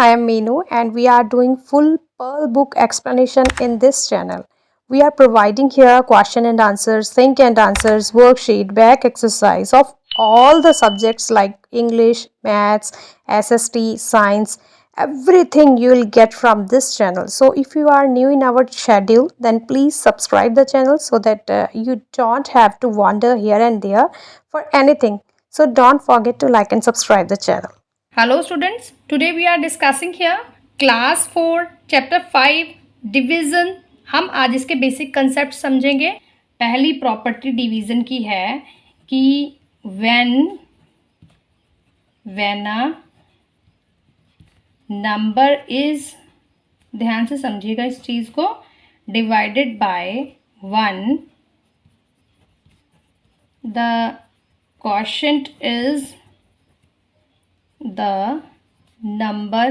I am Meenu and we are doing full Pearl book explanation in this channel. We are providing here question and answers, think and answers, worksheet, back exercise of all the subjects like English, Maths, SST, Science, everything you will get from this channel. So if you are new in our schedule, then please subscribe the channel so that you don't have to wander here and there for anything. So don't forget to like and subscribe the channel. Hello students, today we are discussing here class 4 chapter 5 division। हम आज इसके basic concept समझेंगे। पहली property division की है कि when a number is, ध्यान से समझिएगा इस चीज को, divided by 1 the quotient is the number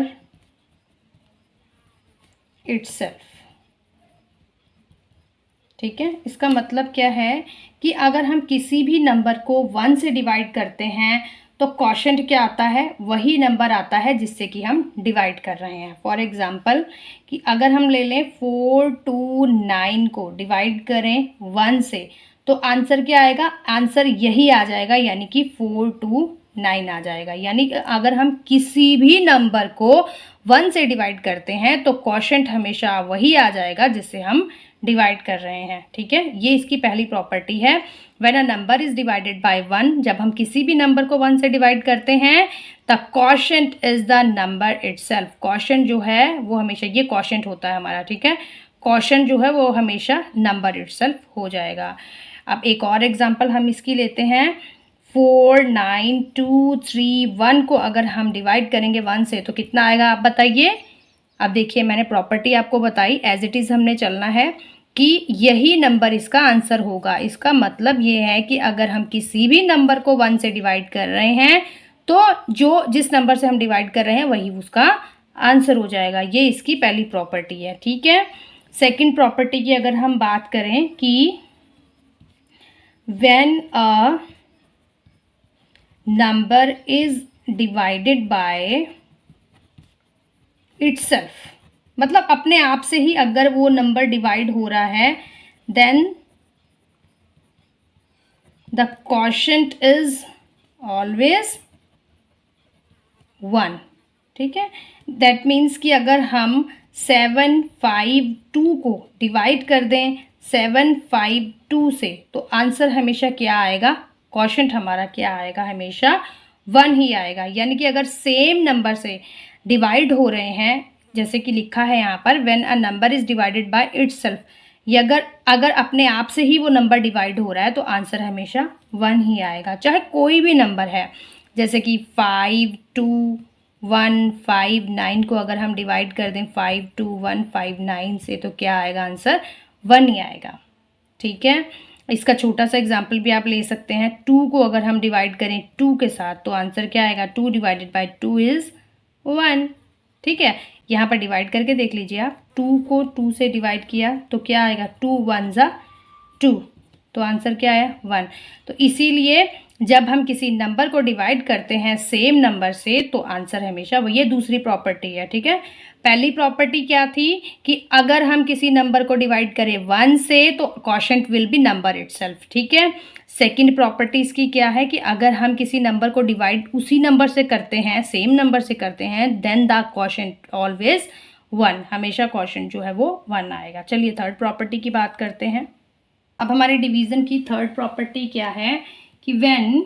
itself। ठीक है, इसका मतलब क्या है कि अगर हम किसी भी नंबर को 1 से डिवाइड करते हैं तो क्वोशिएंट क्या आता है, वही नंबर आता है जिससे कि हम डिवाइड कर रहे हैं। फॉर एग्जांपल कि अगर हम ले लें 429 को डिवाइड करें 1 से तो आंसर क्या आएगा, आंसर यही आ जाएगा, यानी कि 429 आ जाएगा। यानी कि अगर हम किसी भी नंबर को 1 से डिवाइड करते हैं तो क्वोशिएंट हमेशा वही आ जाएगा जिससे हम डिवाइड कर रहे हैं। ठीक है, ये इसकी पहली प्रॉपर्टी है। When a number is divided by 1, जब हम किसी भी नंबर को 1 से डिवाइड करते हैं the quotient is the number itself. Quotient जो है वो हमेशा, ये क्वोशिएंट होता है हमारा, ठीक है, क्वोशिएंट जो है वो हमेशा नंबर इटसेल्फ हो जाएगा। अब एक और एग्जांपल हम इसकी लेते हैं। 49231 को अगर हम डिवाइड करेंगे 1 से तो कितना आएगा, आप बताइए। अब देखिए, मैंने प्रॉपर्टी आपको बताई, एज इट इज़ हमने चलना है कि यही नंबर इसका आंसर होगा। इसका मतलब ये है कि अगर हम किसी भी नंबर को 1 से डिवाइड कर रहे हैं तो जो जिस नंबर से हम डिवाइड कर रहे हैं वही उसका आंसर हो जाएगा। ये इसकी पहली प्रॉपर्टी है। ठीक है, सेकंड प्रॉपर्टी की अगर हम बात करें कि when a number is divided by itself, मतलब अपने आप से ही अगर वो नंबर डिवाइड हो रहा है then the quotient is always 1। ठीक है, दैट मीन्स कि अगर हम 752 को डिवाइड कर दें 752 से तो आंसर हमेशा क्या आएगा, क्वोशिएंट हमारा क्या आएगा, हमेशा 1 ही आएगा। यानी कि अगर सेम नंबर से डिवाइड हो रहे हैं, जैसे कि लिखा है यहाँ पर when a number is divided by itself, ये अगर अपने आप से ही वो नंबर डिवाइड हो रहा है तो आंसर हमेशा 1 ही आएगा, चाहे कोई भी नंबर है। जैसे कि 52159 को अगर हम डिवाइड कर दें 52159 से तो क्या आएगा, आंसर 1 ही आएगा। ठीक है, इसका छोटा सा एग्जाम्पल भी आप ले सकते हैं। 2 को अगर हम डिवाइड करें 2 के साथ तो आंसर क्या आएगा, 2 डिवाइडेड बाय 2 इज 1। ठीक है, यहाँ पर डिवाइड करके देख लीजिए आप, 2 को 2 से डिवाइड किया तो क्या आएगा, 2 1 ज़ा 2, तो आंसर क्या आया, 1। तो इसीलिए जब हम किसी नंबर को डिवाइड करते हैं सेम नंबर से तो आंसर हमेशा वो, ये दूसरी प्रॉपर्टी है। ठीक है, पहली प्रॉपर्टी क्या थी कि अगर हम किसी नंबर को डिवाइड करें 1 से तो quotient will be number itself. ठीक है, सेकंड प्रॉपर्टी इसकी क्या है कि अगर हम किसी नंबर को डिवाइड उसी नंबर से करते हैं, सेम नंबर से करते हैं, देन द क्वोशिएंट ऑलवेज 1, हमेशा क्वोशिएंट जो है वो 1 आएगा। चलिए थर्ड प्रॉपर्टी की बात करते हैं। अब हमारी डिवीजन की थर्ड प्रॉपर्टी क्या है कि when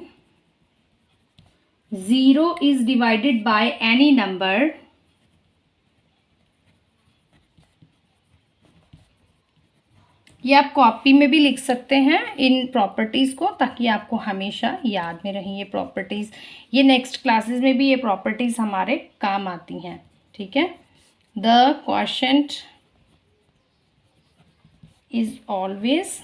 0 is divided by any number, ये आप कॉपी में भी लिख सकते हैं इन प्रॉपर्टीज़ को ताकि आपको हमेशा याद में रहे ये प्रॉपर्टीज़। ये नेक्स्ट क्लासेस में भी ये प्रॉपर्टीज़ हमारे काम आती हैं। ठीक है, द क्वोशिएंट इज ऑलवेज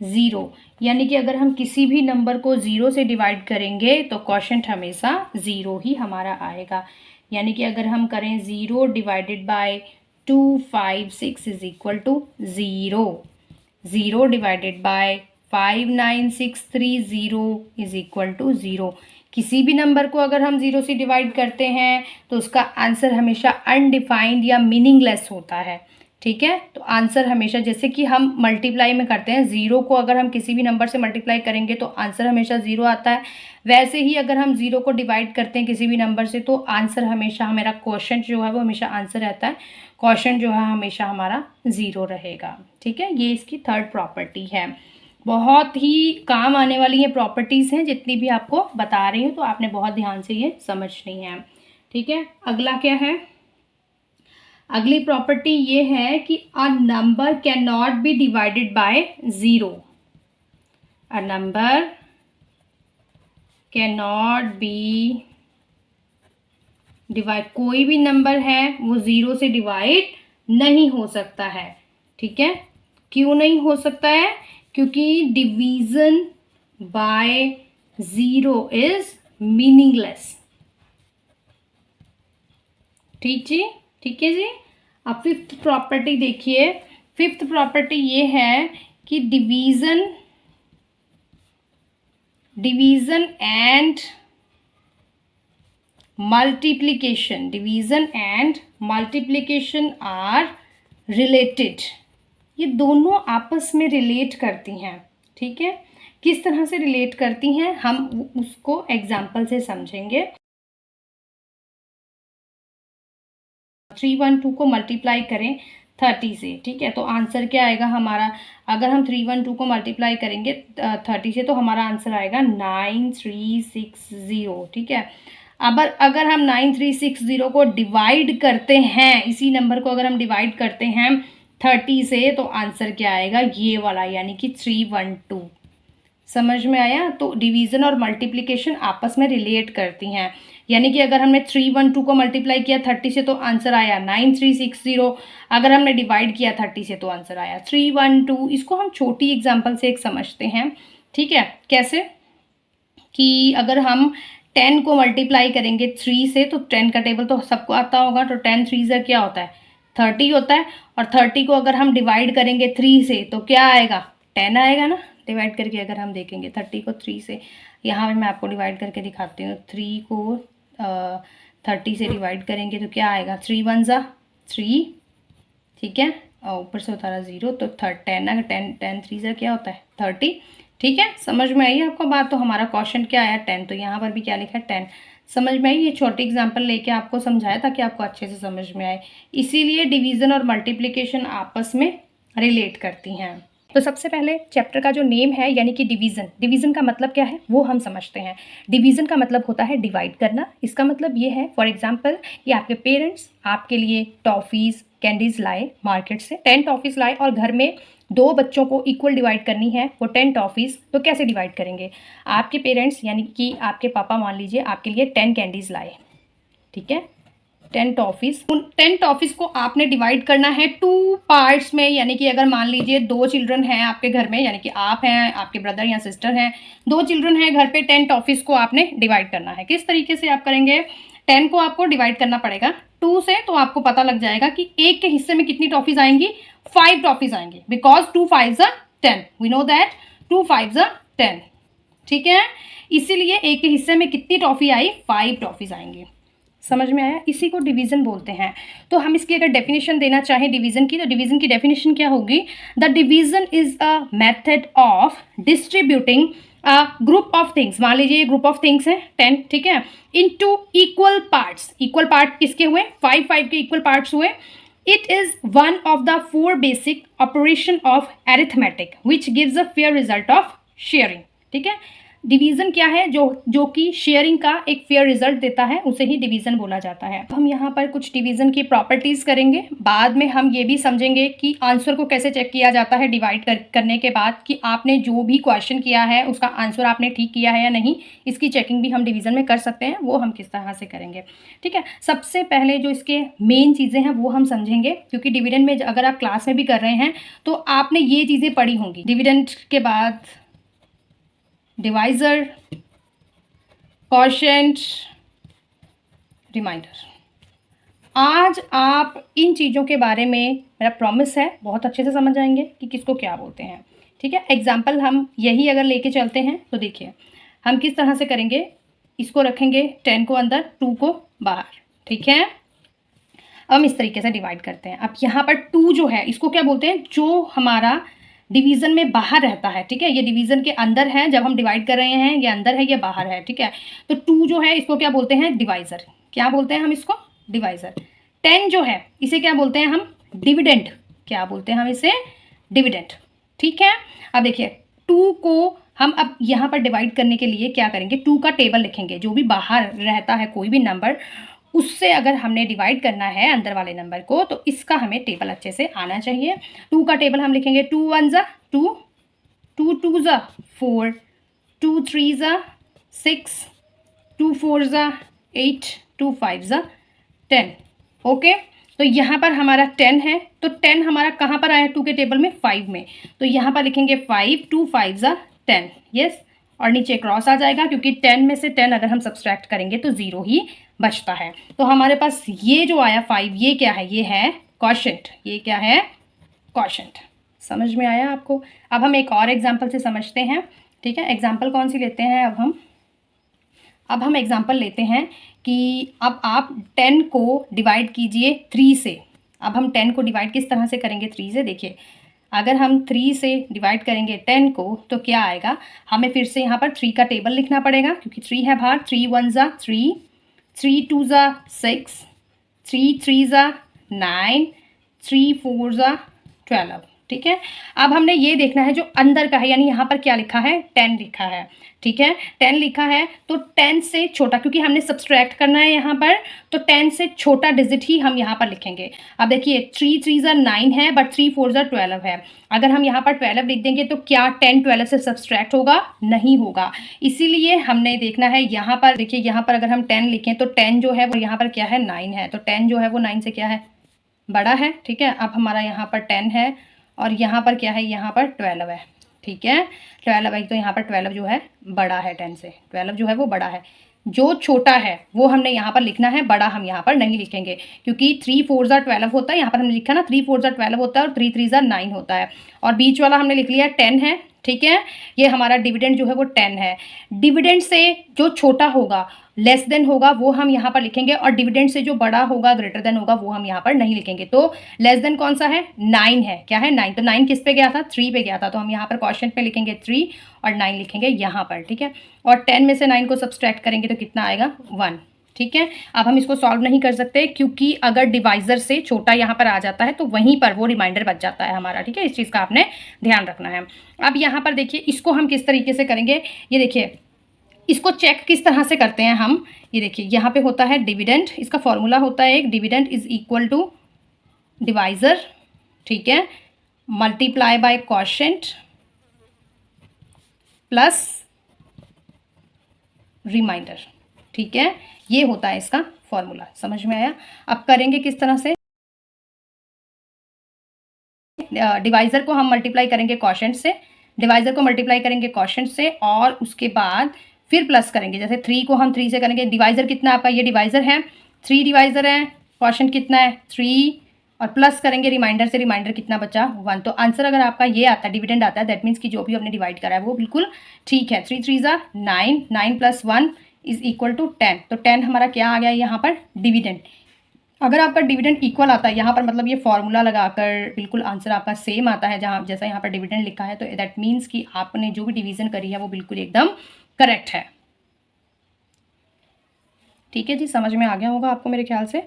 0, यानी कि अगर हम किसी भी नंबर को 0 से डिवाइड करेंगे तो क्वोशिएंट हमेशा 0 ही हमारा आएगा। यानी कि अगर हम करें 0 divided by 256 is equal to 0, 0 divided by 59,630 is equal to 0। किसी भी नंबर को अगर हम 0 से डिवाइड करते हैं तो उसका आंसर हमेशा अनडिफाइंड या मीनिंगलेस होता है। ठीक है, तो आंसर हमेशा, जैसे कि हम मल्टीप्लाई में करते हैं, 0 को अगर हम किसी भी नंबर से मल्टीप्लाई करेंगे तो आंसर हमेशा 0 आता है, वैसे ही अगर हम 0 को डिवाइड करते हैं किसी भी नंबर से तो आंसर हमेशा, हमारा क्वोशंट जो है वो हमेशा आंसर रहता है, क्वोशंट जो है हमेशा हमारा 0 रहेगा। ठीक है, ये इसकी थर्ड प्रॉपर्टी है। बहुत ही काम आने वाली ये प्रॉपर्टीज़ हैं, जितनी भी आपको बता रही हूँ तो आपने बहुत ध्यान से ये समझनी है। ठीक है, अगला क्या है? अगली प्रॉपर्टी ये है कि a number can not be divided by 0। A number can not be divide, कोई भी नंबर है वो 0 से डिवाइड नहीं हो सकता है। ठीक है, क्यों नहीं हो सकता है? क्योंकि डिवीजन बाय 0 इज मीनिंगलेस। ठीक जी, ठीक है जी। अब फिफ्थ प्रॉपर्टी देखिए। फिफ्थ प्रॉपर्टी ये है कि division and multiplication, division and multiplication are related. ये दोनों आपस में रिलेट करती हैं। ठीक है, किस तरह से रिलेट करती हैं हम उसको एग्जाम्पल से समझेंगे। 312 को मल्टीप्लाई करें 30 से, ठीक है, तो आंसर क्या आएगा हमारा? अगर हम 312 को मल्टीप्लाई करेंगे 30 से तो हमारा आंसर आएगा 9360। ठीक है, अब अगर हम 9360 को डिवाइड करते हैं, इसी नंबर को अगर हम डिवाइड करते हैं 30 से तो आंसर क्या आएगा? ये वाला, यानी कि 312। समझ में आया? तो डिवीज़न और मल्टीप्लिकेशन आपस में रिलेट करती हैं, यानी कि अगर हमने 312 को मल्टीप्लाई किया 30 से तो आंसर आया 9360, अगर हमने डिवाइड किया 30 से तो आंसर आया 312। इसको हम छोटी एग्जांपल से एक समझते हैं। ठीक है, कैसे? कि अगर हम 10 को मल्टीप्लाई करेंगे 3 से तो 10 का टेबल तो सबको आता होगा, तो 10 3 से क्या होता है? 30 होता है, और 30 को अगर हम डिवाइड करेंगे 3 से तो क्या आएगा? 10 आएगा ना। डिवाइड करके अगर हम देखेंगे 30 को 3 से, यहाँ पे मैं आपको डिवाइड करके दिखाती हूँ। 3 को 30 से डिवाइड करेंगे तो क्या आएगा? 3 1 ज़ा 3, ठीक है, और ऊपर से होता रहा 0, तो 10 अगर 10 3 ज़ा क्या होता है? 30। ठीक है, समझ में आई आपको बात? तो हमारा क्वेश्चन क्या आया? 10, तो यहाँ पर भी क्या लिखा है? 10। समझ में आई? ये छोटी एग्जांपल लेके आपको समझाया ताकि आपको अच्छे से समझ में आए। इसीलिए डिवीज़न और मल्टीप्लिकेशन आपस में रिलेट करती हैं। तो सबसे पहले चैप्टर का जो नेम है यानी कि डिवीज़न का मतलब क्या है वो हम समझते हैं। डिवीज़न का मतलब होता है डिवाइड करना। इसका मतलब ये है, फॉर एग्जांपल, कि आपके पेरेंट्स आपके लिए टॉफ़ीज़, कैंडीज़ लाए मार्केट से, 10 टॉफ़ीज़ लाए और घर में 2 बच्चों को इक्वल डिवाइड करनी है वो 10 टॉफ़ीज़, तो कैसे डिवाइड करेंगे? आपके पेरेंट्स यानी कि आपके पापा मान लीजिए आपके लिए 10 कैंडीज़ लाए, ठीक है, 10 टॉफ़ीज़। उन 10 टॉफ़ीज़ को आपने डिवाइड करना है 2 पार्ट्स में, यानी कि अगर मान लीजिए 2 चिल्ड्रन हैं आपके घर में, यानी कि आप हैं, आपके ब्रदर या सिस्टर हैं, 2 चिल्ड्रन हैं घर पे, 10 टॉफ़ीज़ को आपने डिवाइड करना है। किस तरीके से आप करेंगे? 10 को आपको डिवाइड करना पड़ेगा 2 से, तो आपको पता लग जाएगा कि एक के हिस्से में कितनी टॉफ़ीज़ आएंगी? 5 टॉफ़ीज़ आएंगी, बिकॉज 2 5 ज़ा 10, वी नो दैट 2 5 ज़ा 10। ठीक है, इसीलिए एक के हिस्से में कितनी टॉफ़ी आई? 5 टॉफ़ीज़ आएंगी। समझ में आया? इसी को डिवीज़न बोलते हैं। तो हम इसकी अगर डेफिनेशन देना चाहें डिवीज़न की, तो डिवीज़न की डेफिनेशन क्या होगी? The division is a method of distributing a group of things. मान लीजिए ग्रुप ऑफ थिंग्स है 10, ठीक है, into equal parts. Equal part किसके हुए? 5 के इक्वल पार्ट्स हुए। It is one of the 4 basic operation of arithmetic which gives a fair result of sharing. ठीक है, डिवीज़न क्या है? जो कि शेयरिंग का एक फेयर रिजल्ट देता है, उसे ही डिवीज़न बोला जाता है। हम यहाँ पर कुछ डिवीज़न की प्रॉपर्टीज़ करेंगे, बाद में हम ये भी समझेंगे कि आंसर को कैसे चेक किया जाता है डिवाइड करने के बाद, कि आपने जो भी क्वेश्चन किया है उसका आंसर आपने ठीक किया है या नहीं। इसकी चेकिंग भी हम डिवीज़न में कर सकते हैं, वो हम किस तरह से करेंगे। ठीक है, सबसे पहले जो इसके मेन चीज़ें हैं वो हम समझेंगे, क्योंकि डिविडेंड में अगर आप क्लास में भी कर रहे हैं तो आपने ये चीज़ें पढ़ी होंगी। डिविडेंड के बाद डिवाइज़र, क्वोशंट, रिमाइंडर। आज आप इन चीज़ों के बारे में, मेरा प्रॉमिस है, बहुत अच्छे से समझ जाएंगे कि किसको क्या बोलते हैं। ठीक है। एग्जाम्पल हम यही अगर लेके चलते हैं तो देखिए हम किस तरह से करेंगे, इसको रखेंगे 10 को अंदर, 2 को बाहर, ठीक है। अब हम इस तरीके से डिवाइड करते हैं। अब यहाँ पर 2 जो है इसको क्या बोलते हैं, जो हमारा डिवीज़न में बाहर रहता है, ठीक है। ये डिवीज़न के अंदर है, जब हम डिवाइड कर रहे हैं ये अंदर है ये बाहर है, ठीक है। तो 2 जो है इसको क्या बोलते हैं, डिवाइज़र। क्या बोलते हैं हम इसको, डिवाइज़र। 10 जो है इसे क्या बोलते हैं हम, डिविडेंड। क्या बोलते हैं हम इसे, डिविडेंड, ठीक है। अब देखिए 2 को हम अब यहाँ पर डिवाइड करने के लिए क्या करेंगे, 2 का टेबल लिखेंगे। जो भी बाहर रहता है कोई भी नंबर, उससे अगर हमने डिवाइड करना है अंदर वाले नंबर को, तो इसका हमें टेबल अच्छे से आना चाहिए। 2 का टेबल हम लिखेंगे 2 1 ज़ा 2, 2 2 ज़ा 4, 2 3 ज़ा 6, 2 4 ज़ा 8, 2 5 ज़ा 10। ओके, तो यहाँ पर हमारा 10 है, तो 10 हमारा कहाँ पर आया 2 के टेबल में, 5 में। तो यहाँ पर लिखेंगे 5, 2 5 ज़ा 10, यस। और नीचे क्रॉस आ जाएगा क्योंकि 10 में से 10 अगर हम सब्सट्रैक्ट करेंगे तो 0 ही बचता है। तो हमारे पास ये जो आया 5, ये क्या है, ये है क्वोशिएंट। ये क्या है, क्वोशिएंट। समझ में आया आपको। अब हम एक और एग्जाम्पल से समझते हैं, ठीक है। एग्जाम्पल कौन सी लेते हैं अब हम एग्जाम्पल लेते हैं कि अब आप 10 को डिवाइड कीजिए 3 से। अब हम 10 को डिवाइड किस तरह से करेंगे, 3 से। देखिए अगर हम 3 से डिवाइड करेंगे 10 को तो क्या आएगा, हमें फिर से यहाँ पर 3 का टेबल लिखना पड़ेगा क्योंकि 3 है बाहर। 3 1 ज़ा 3, 3 2 ज़ा 6, 3 3 ज़ा 9, 3 4 ज़ा 12, ठीक है। अब हमने ये देखना है जो अंदर का है, यानी यहाँ पर क्या लिखा है, 10 लिखा है, ठीक है। 10 लिखा है तो 10 से छोटा, क्योंकि हमने सब्सट्रैक्ट करना है यहाँ पर, तो 10 से छोटा डिजिट ही हम यहाँ पर लिखेंगे। अब देखिए 3 3 ज़ा 9 है, बट 3 4 ज़ा 12 है। अगर हम यहाँ पर 12 लिख देंगे तो क्या 10 12 से सब्सट्रैक्ट होगा, नहीं होगा। इसीलिए हमने देखना है यहाँ पर। देखिए यहाँ पर अगर हम 10 लिखें तो 10 जो है वो यहाँ पर क्या है, 9 है। तो 10 जो है वो 9 से क्या है, बड़ा है, ठीक है। अब हमारा यहाँ पर 10 है और यहाँ पर क्या है, यहाँ पर 12 है, ठीक है। 12 है तो यहाँ पर 12 जो है बड़ा है 10 से। 12 जो है वो बड़ा है, जो छोटा है वो हमने यहाँ पर लिखना है, बड़ा हम यहाँ पर नहीं लिखेंगे क्योंकि 3 4 ज़ा 12 होता है। यहाँ पर हमने लिखा ना 3 4 ज़ा 12 होता है और 3 3 ज़ा 9 होता है, और बीच वाला हमने लिख लिया 10 है, ठीक है। ये हमारा डिविडेंड जो है वो 10 है। डिविडेंड से जो छोटा होगा, लेस देन होगा, वो हम यहाँ पर लिखेंगे, और डिविडेंड से जो बड़ा होगा, ग्रेटर देन होगा, वो हम यहाँ पर नहीं लिखेंगे। तो लेस देन कौन सा है, 9 है। क्या है, 9। तो 9 किस पे गया था, 3 पे गया था, तो हम यहाँ पर क्वोशिएंट पे लिखेंगे 3 और 9 लिखेंगे यहाँ पर, ठीक है। और 10 में से 9 को सब्सट्रैक्ट करेंगे तो कितना आएगा, 1, ठीक है। अब हम इसको सॉल्व नहीं कर सकते क्योंकि अगर डिवाइजर से छोटा यहाँ पर आ जाता है तो वहीं पर वो रिमाइंडर बच जाता है हमारा, ठीक है। इस चीज़ का आपने ध्यान रखना है। अब यहाँ पर देखिए इसको हम किस तरीके से करेंगे, ये देखिए इसको चेक किस तरह से करते हैं हम। ये देखिए यहाँ पे होता है डिविडेंड, इसका फॉर्मूला होता है एक, dividend is equal to divisor, ठीक है, multiply by quotient plus remainder, ठीक है। ये होता है इसका फॉर्मूला। समझ में आया। अब करेंगे किस तरह से, डिवाइजर को हम मल्टीप्लाई करेंगे क्वोशिएंट से, डिवाइजर को मल्टीप्लाई करेंगे क्वोशिएंट से, और उसके बाद फिर प्लस करेंगे। जैसे 3 को हम 3 से करेंगे, डिवाइजर कितना आपका, ये डिवाइजर है, 3 डिवाइजर है, क्वोशिएंट कितना है 3, और प्लस करेंगे रिमाइंडर से, रिमाइंडर कितना बचा 1। तो आंसर अगर आपका ये आता है, डिविडेंड आता है, दैट मीन्स कि जो भी हमने डिवाइड करा है वो बिल्कुल ठीक है। 3 3 ज़ा 9, 9 प्लस 1 इज इक्वल टू 10। तो 10 हमारा क्या आ गया यहाँ पर, डिविडेंड। अगर आपका डिविडेंड इक्वल आता है यहाँ पर, मतलब ये फॉर्मूला लगाकर बिल्कुल आंसर आपका सेम आता है, जहाँ जैसा यहाँ पर डिविडेंड लिखा है, तो दैट मीन्स कि आपने जो भी डिवीजन करी है वो बिल्कुल एकदम करेक्ट है, ठीक है जी। समझ में आ गया होगा आपको मेरे ख्याल से।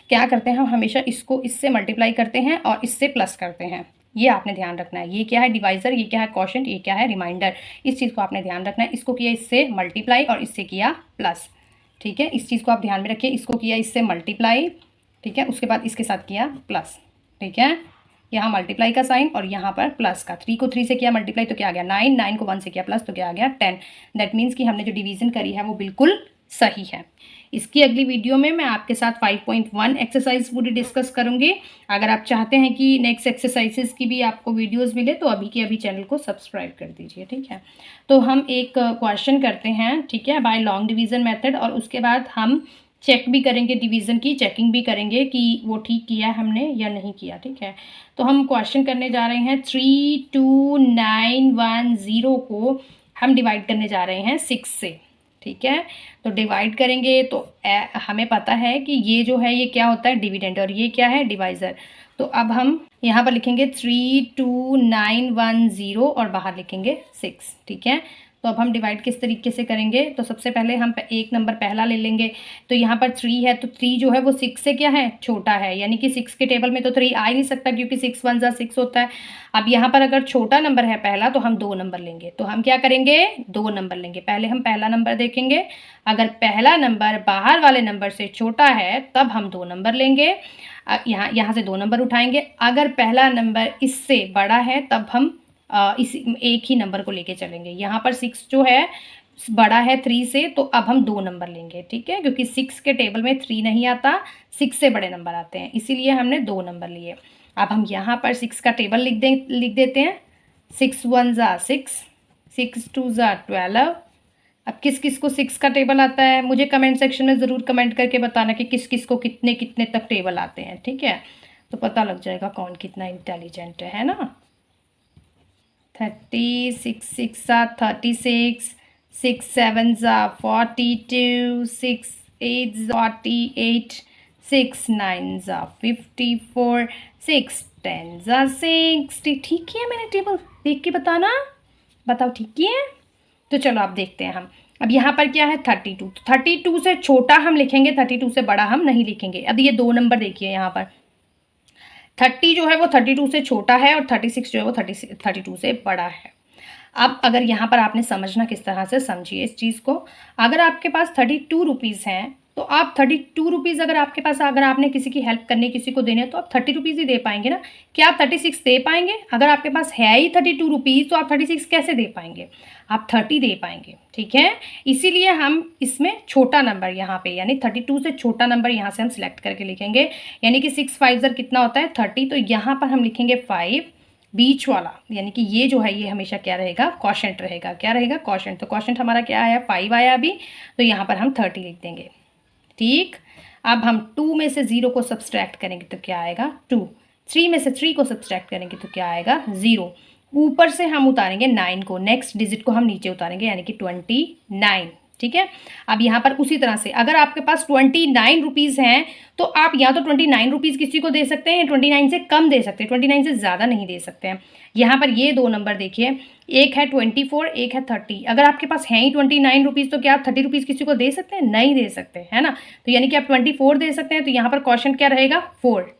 क्या करते हैं हम हमेशा इसको इससे मल्टीप्लाई करते हैं और इससे प्लस करते हैं, ये आपने ध्यान रखना है। ये क्या है डिवाइजर, ये क्या है क्वोशिएंट, ये क्या है रिमाइंडर, इस चीज़ को आपने ध्यान रखना है। इसको किया इससे मल्टीप्लाई और इससे किया प्लस, ठीक है। इस चीज़ को आप ध्यान में रखिए। इसको किया इससे मल्टीप्लाई, ठीक है, उसके बाद इसके साथ किया प्लस, ठीक है। यहाँ मल्टीप्लाई का साइन और यहाँ पर प्लस का। 3 को 3 से किया मल्टीप्लाई तो क्या आ गया 9, 9 को 1 से किया प्लस तो क्या आ गया 10। दैट मीन्स कि हमने जो डिवीजन करी है वो बिल्कुल सही है। इसकी अगली वीडियो में मैं आपके साथ 5.1 एक्सरसाइज पूरी डिस्कस करूंगी। अगर आप चाहते हैं कि नेक्स्ट एक्सरसाइजेस की भी आपको वीडियोस मिले तो अभी के अभी चैनल को सब्सक्राइब कर दीजिए, ठीक है। तो हम एक क्वेश्चन करते हैं, ठीक है, बाय लॉन्ग डिवीज़न मेथड, और उसके बाद हम चेक भी करेंगे, डिवीज़न की चेकिंग भी करेंगे कि वो ठीक किया है हमने या नहीं किया, ठीक है। तो हम क्वेश्चन करने जा रहे हैं 32910 को हम डिवाइड करने जा रहे हैं 6 से, ठीक है। तो डिवाइड करेंगे तो हमें पता है कि ये जो है ये क्या होता है, डिविडेंड, और ये क्या है, डिवाइज़र। तो अब हम यहाँ पर लिखेंगे 32910 और बाहर लिखेंगे 6, ठीक है। तो अब हम डिवाइड किस तरीके से करेंगे, तो सबसे पहले हम एक नंबर पहला ले लेंगे। तो यहाँ पर 3 है, तो 3 जो है वो 6 से क्या है, छोटा है, यानी कि 6 के टेबल में तो 3 आ ही नहीं सकता, क्योंकि 6 1 जा 6 होता है। अब यहाँ पर अगर छोटा नंबर है पहला, तो हम 2 नंबर लेंगे। तो हम क्या करेंगे, 2 नंबर लेंगे। पहले हम पहला नंबर देखेंगे, अगर पहला नंबर बाहर वाले नंबर से छोटा है तब हम 2 नंबर लेंगे। यहाँ से 2 नंबर उठाएंगे। अगर पहला नंबर इससे बड़ा है तब हम इस एक ही नंबर को लेके चलेंगे। यहाँ पर 6 जो है बड़ा है 3 से, तो अब हम 2 नंबर लेंगे, ठीक है, क्योंकि 6 के टेबल में 3 नहीं आता, 6 से बड़े नंबर आते हैं, इसीलिए हमने 2 नंबर लिए। अब हम यहाँ पर 6 का टेबल लिख देते हैं। 6 1 जा 6, 6 2 जा 12। अब किस किस को 6 का टेबल आता है, मुझे कमेंट सेक्शन में ज़रूर कमेंट करके बताना कि किस किस को कितने कितने तक टेबल आते हैं, ठीक है। तो पता लग जाएगा कौन कितना इंटेलिजेंट है ना। 30, 6 6 जा 36, 6 7 जा 42, 6 8 48, 6 9 जा 54, 6 10 जा 60। ठीक किया मैंने टेबल, देख के बताना, बताओ ठीक किया है। तो चलो आप देखते हैं हम। अब यहाँ पर क्या है, 32। तो 32 से छोटा हम लिखेंगे, 32 से बड़ा हम नहीं लिखेंगे। अब ये 2 नंबर देखिए, यहाँ पर 30 जो है वो 32 से छोटा है और 36 जो है वो 32 से बड़ा है। अब अगर यहाँ पर आपने समझना किस तरह से, समझिए इस चीज़ को। अगर आपके पास 32 रुपीज़ हैं, तो आप 32 रुपीज़ अगर आपके पास, अगर आपने किसी की हेल्प करनी, किसी को देने, तो आप 30 रुपीज़ ही दे पाएंगे ना। क्या आप 36 दे पाएंगे? अगर आपके पास है ही 32 रुपीज़, तो आप 36 कैसे दे पाएंगे? आप 30 दे पाएंगे, ठीक है। इसीलिए हम इसमें छोटा नंबर यहाँ पे, यानी 32 से छोटा नंबर यहाँ से हम सिलेक्ट करके लिखेंगे। यानी कि 6 5 ज़र कितना होता है, 30। तो यहाँ पर हम लिखेंगे 5, बीच वाला, यानी कि ये जो है ये हमेशा क्या रहेगा, क्वोशंट रहेगा। क्या रहेगा, क्वोशंट। तो क्वोशंट हमारा क्या आया, 5 आया अभी। तो यहाँ पर हम 30 लिख देंगे, ठीक। अब हम 2 में से 0 को सब्सट्रैक्ट करेंगे तो क्या आएगा, 2। 3 में से 3 को सब्सट्रैक्ट करेंगे तो क्या आएगा, 0। ऊपर से हम उतारेंगे 9 को, नेक्स्ट डिजिट को हम नीचे उतारेंगे, यानी कि 29, ठीक है। अब यहाँ पर उसी तरह से अगर आपके पास 29 रुपीज़ हैं, तो आप या तो 29 रुपीज़ किसी को दे सकते हैं, या 29 से कम दे सकते हैं, 29 से ज़्यादा नहीं दे सकते हैं। यहाँ पर ये 2 नंबर देखिए, एक है 24, एक है 30। अगर आपके पास हैं ही 29 रुपीज़, तो क्या आप 30 रुपीज़ किसी को दे सकते हैं? नहीं दे सकते, है ना। तो यानी कि आप 24 दे सकते हैं। तो यहाँ पर क्वेश्चन क्या रहेगा, 4।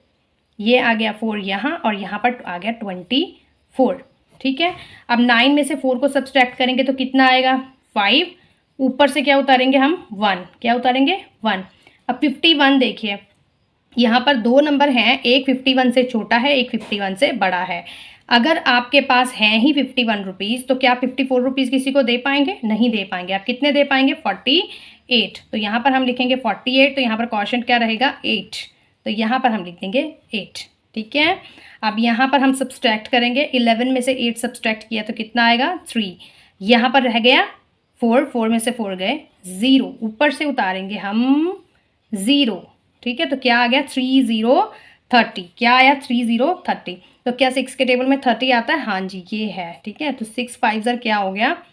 ये आ गया 4 यहाँ, और यहाँ पर आ गया 24, ठीक है। अब 9 में से 4 को सब्सट्रैक्ट करेंगे तो कितना आएगा, 5। ऊपर से क्या उतारेंगे हम, 1। क्या उतारेंगे, 1। अब 51 देखिए, यहाँ पर 2 नंबर हैं, एक 51 से छोटा है, एक 51 से बड़ा है। अगर आपके पास हैं ही 51 रुपीज़, तो क्या आप 54 रुपीज़ किसी को दे पाएंगे? नहीं दे पाएंगे। आप कितने दे पाएंगे, 48। तो यहाँ पर हम लिखेंगे 48। तो यहाँ पर क्वोशंट क्या रहेगा, 8। तो यहाँ पर हम लिख देंगे 8, ठीक है। अब यहाँ पर हम सब्सट्रैक्ट करेंगे, 11 में से 8 सब्सट्रैक्ट किया तो कितना आएगा, 3। यहाँ पर रह गया 4, 4 में से 4 गए, 0। ऊपर से उतारेंगे हम 0, ठीक है। तो क्या आ गया, 3 0 30। क्या आया, 3 0 30। तो क्या 6 के टेबल में 30 आता है? हाँ जी, ये है, ठीक है। तो 6 5 ज़र क्या हो गया,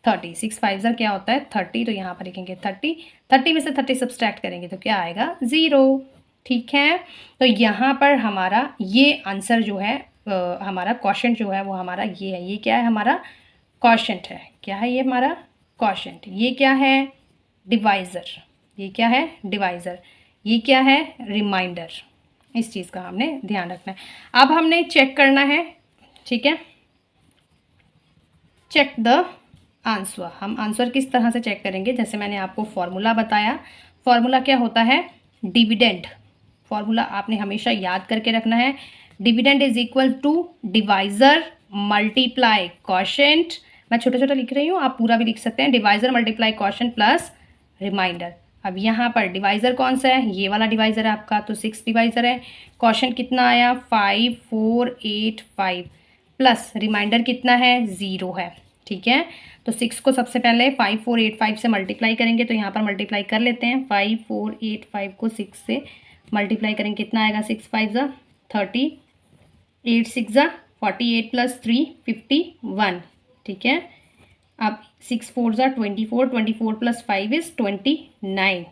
30। 6 5 ज़र क्या होता है, 30। तो यहाँ पर लिखेंगे 30। 30 में से 30 सब्सट्रैक्ट करेंगे तो क्या आएगा, 0, ठीक है। तो यहाँ पर हमारा ये आंसर जो है, हमारा क्वोशंट जो है वो हमारा ये है। ये क्या है, हमारा क्वोशंट है। क्या है ये, हमारा क्वोशंट। ये क्या है, डिवाइज़र। ये क्या है, डिवाइज़र। ये क्या है, रिमाइंडर। इस चीज़ का हमने ध्यान रखना है। अब हमने चेक करना है, ठीक है। Check the answer. हम आंसर किस तरह से चेक करेंगे, जैसे मैंने आपको फॉर्मूला बताया। फॉर्मूला क्या होता है, डिविडेंड। फॉर्मूला आपने हमेशा याद करके रखना है। Dividend is equal to divisor multiply quotient. मैं छोटा छोटा लिख रही हूँ, आप पूरा भी लिख सकते हैं। Divisor multiply quotient plus remainder. अब यहाँ पर डिवाइज़र कौन सा है, ये वाला डिवाइज़र है आपका, तो 6 डिवाइज़र है। क्वोशंट कितना आया, 5 4 8 5, प्लस रिमाइंडर कितना है, 0 है, ठीक है। तो 6 को सबसे पहले 5485 से मल्टीप्लाई करेंगे, तो यहाँ पर मल्टीप्लाई कर लेते हैं। 5485 को 6 से मल्टीप्लाई करेंगे, कितना आएगा? 6 5 ज़ा 30, 8 6 ज़ा 48 प्लस 3 51। ठीक है, अब 6 4 ज़ा 24, 24 प्लस 5 इज़ 29,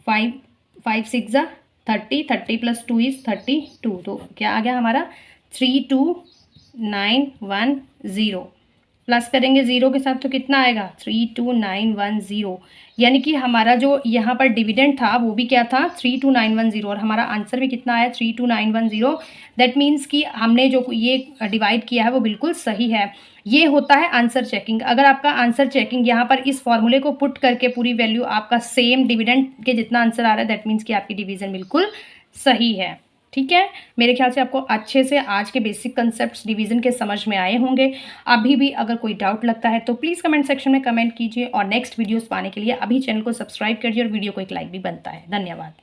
5 5 6 ज़ा 30, 30 प्लस 2 इज़ 32। तो क्या आ गया हमारा? 32910। प्लस करेंगे ज़ीरो के साथ तो कितना आएगा? 32910। यानी कि हमारा जो यहाँ पर डिविडेंड था वो भी क्या था? 32910, और हमारा आंसर भी कितना आया? 32910। दैट मीन्स कि हमने जो ये डिवाइड किया है वो बिल्कुल सही है। ये होता है आंसर चेकिंग। अगर आपका आंसर चेकिंग यहाँ पर इस फॉर्मूले को पुट करके पूरी वैल्यू आपका सेम डिविडेंड के जितना आंसर आ रहा है, दैट मीन्स कि आपकी डिवीजन बिल्कुल सही है। ठीक है, मेरे ख्याल से आपको अच्छे से आज के बेसिक कंसेप्ट्स डिवीजन के समझ में आए होंगे। अभी भी अगर कोई डाउट लगता है तो प्लीज़ कमेंट सेक्शन में कमेंट कीजिए, और नेक्स्ट वीडियोस पाने के लिए अभी चैनल को सब्सक्राइब कीजिए और वीडियो को एक लाइक भी बनता है। धन्यवाद।